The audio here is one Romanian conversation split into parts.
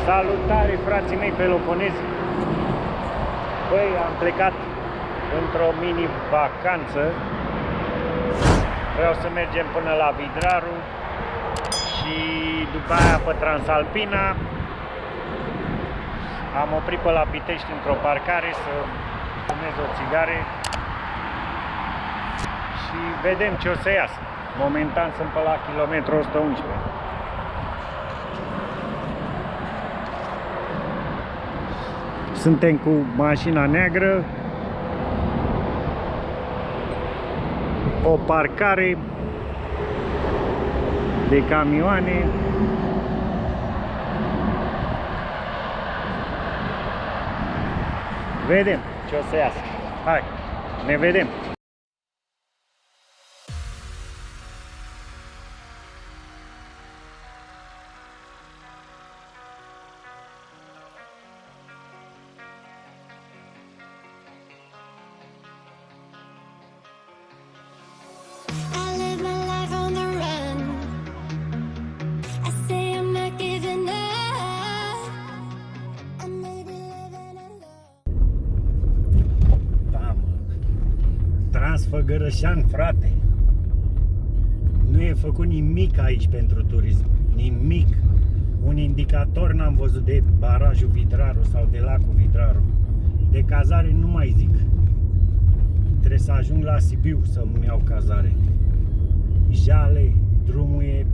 Salutare, frații mei peloponezi! Băi, am plecat într-o mini-vacanță. Vreau să mergem până la Vidraru și după aia pe Transalpina. Am oprit pe la Pitești într-o parcare să fumez o țigare și vedem ce o să iasă. Momentan sunt pe la kilometru 111. Suntem cu mașina neagră, o parcare de camioane. Vedem ce o să iasă. Hai, ne vedem! Transfăgărășan, frate, nu e făcut nimic aici pentru turism, nimic. Un indicator n-am văzut de barajul Vidraru sau de Lacul Vidraru. De cazare nu mai zic. Trebuie să ajung la Sibiu să-mi iau cazare. Jale, drumul e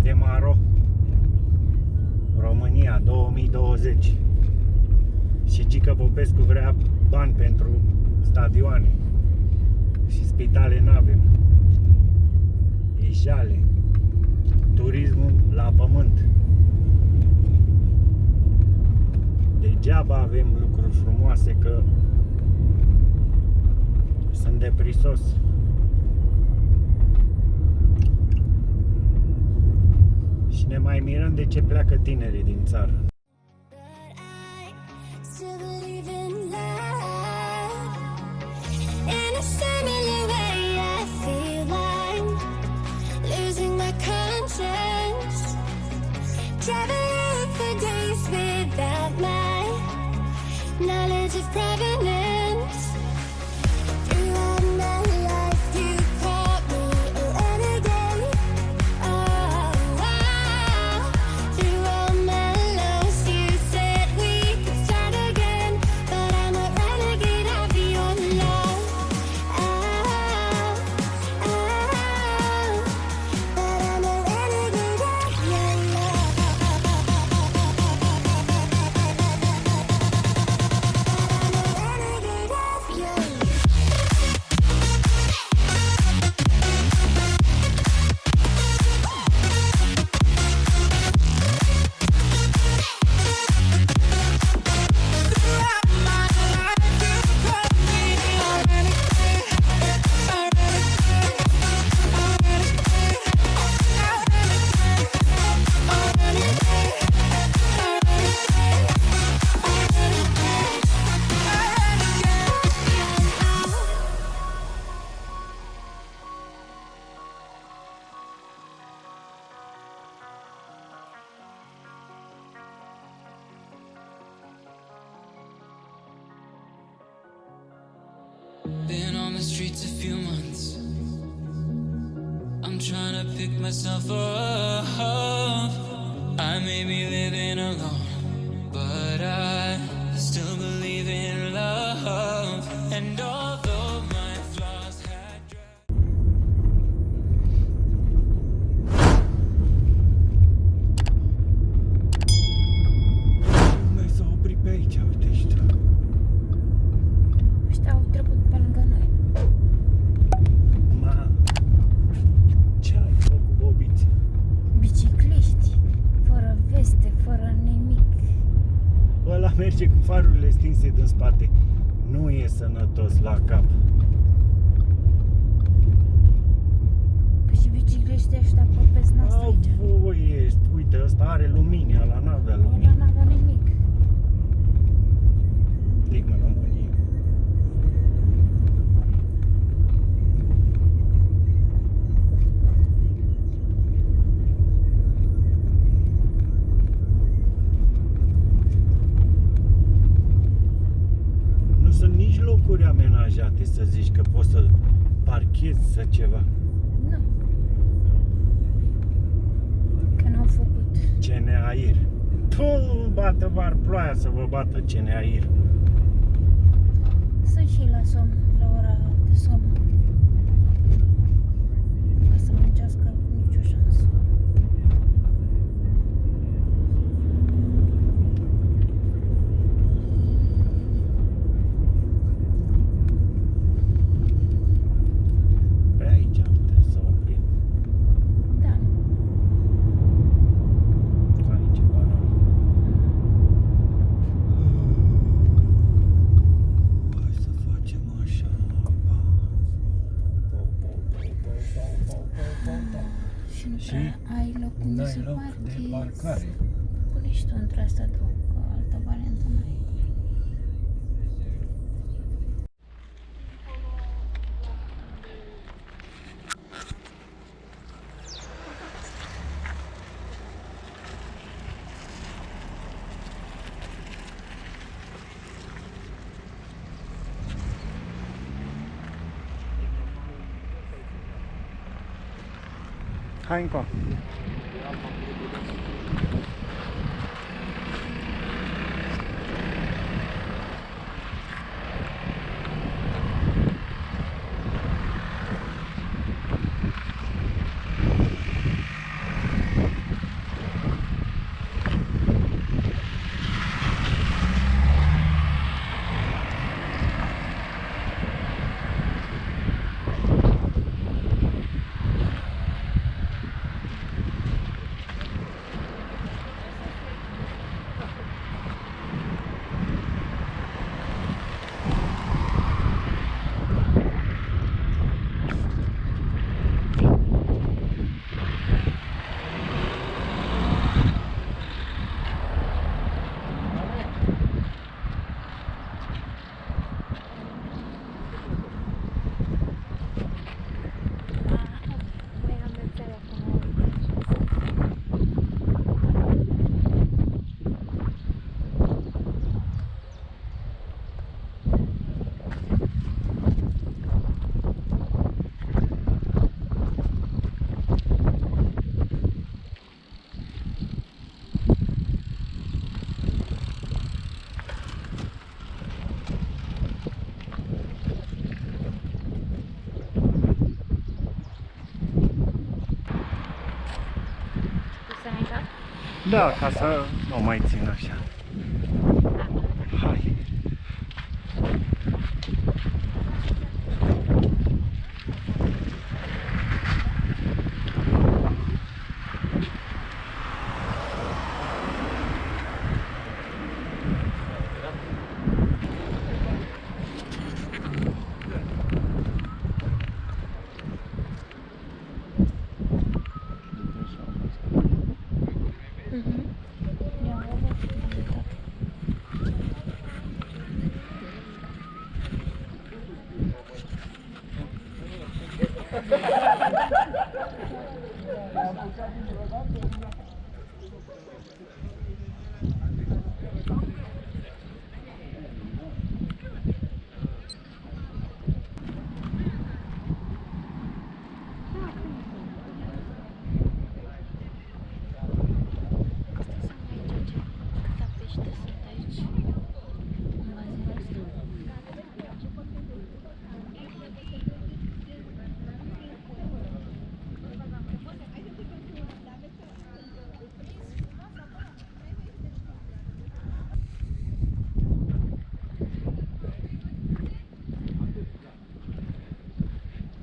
de maro. România 2020. Și Gică Popescu vrea bani pentru stadioane și spitale n-avem. E jale. Turismul la pământ. Degeaba avem lucruri frumoase, că sunt deprisos. Și ne mai mirăm de ce pleacă tinerii din țară. Been on the streets a few months. I'm trying to pick myself up. I may be living alone, but I still believe in love. And although my flaws had Lumea s-a oprit pe aici, uite ăștia. Ăștia au trecut pe lângă noi. Ma, ce ai făcut, bobiți? Bicicliști, fără veste, fără nimic. Ăla merge cu farurile stinse din spate. Nu e sănătos la cap. Păi și bicicliștii ăștia popesc n-asta aici. Voi ești, uite, ăsta are lumini, ăla n-avea lumini. Ăla n-avea nimic. Digmă România. sau ceva. Nu. Că n-au făcut. CNAIR. Puh, bată var ploaia să vă bată CNAIR. Sunt și la somn, la ora de somn. Ca să muncească nicio șansă. Pe aici trebuie să oprim. Da. Aici e baraj. Hai să facem așa. Și nu Și prea ai loc unde n-ai să loc de parchezi. parcare. Pune și tu între astea două, că altă variantă nu ai. Hai încă. Da, ca să nu mai țin așa. Hai.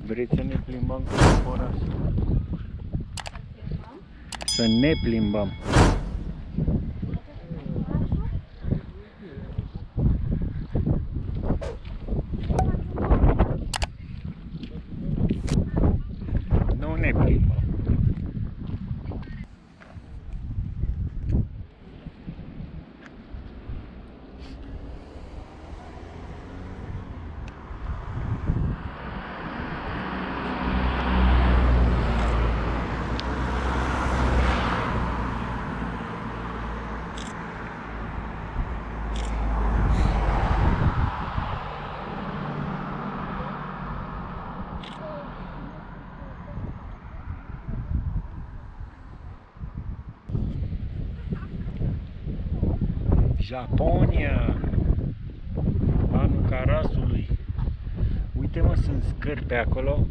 Vreți să ne plimbăm cu orașul? Să ne plimbăm. Nu ne plimbăm. Japonia. Anul carasului. Uite mă, sunt scări pe acolo.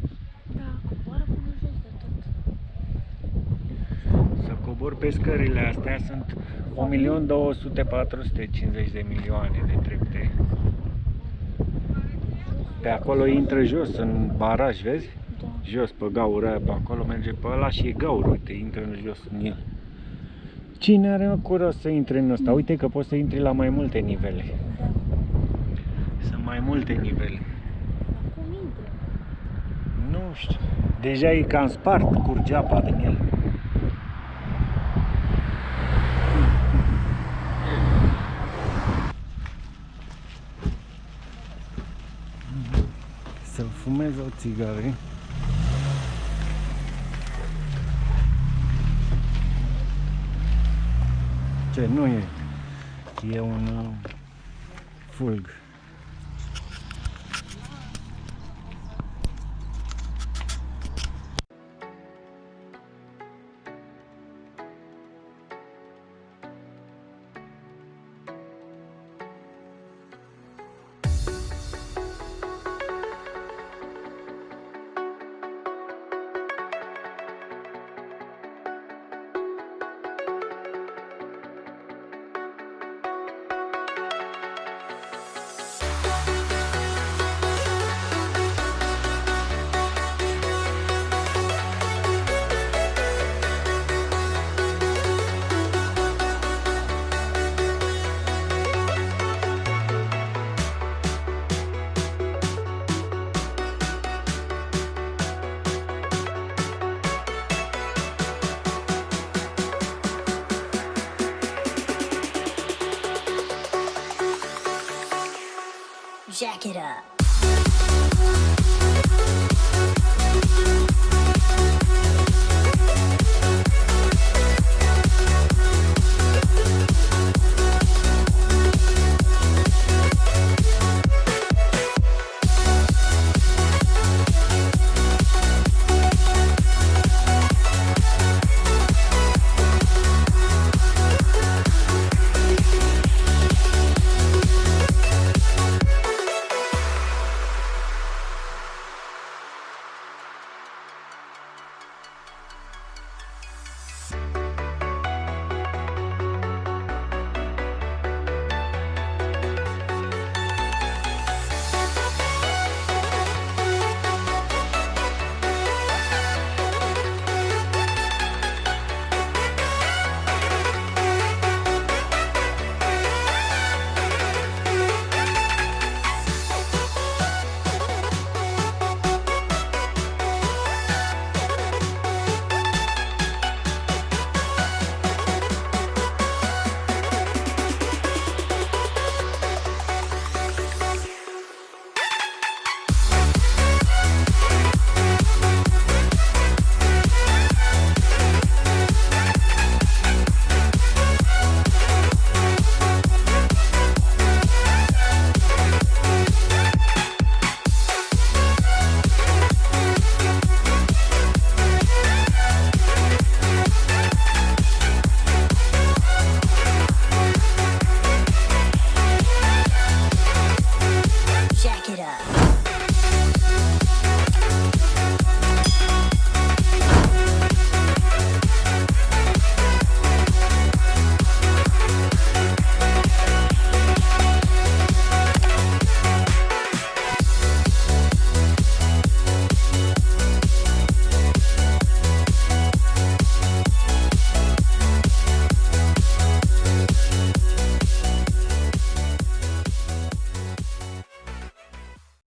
Da, coboară până jos de tot. Să cobor pe scările astea, sunt 1.200.450 de milioane de trepte. Pe acolo intră jos în baraj, vezi? Da. Jos pe gaură aia, pe acolo merge pe ăla și e gaură, uite, intră în jos în el. Cine are curaj să intre în ăsta? Uite că poți să intri la mai multe nivele. Da. Sunt mai multe nivele. Cum intră? Nu știu. Deja e cam spart, curge apa din el. Să fumez o țigară. Ce nu e? E un fulg. Jack it up.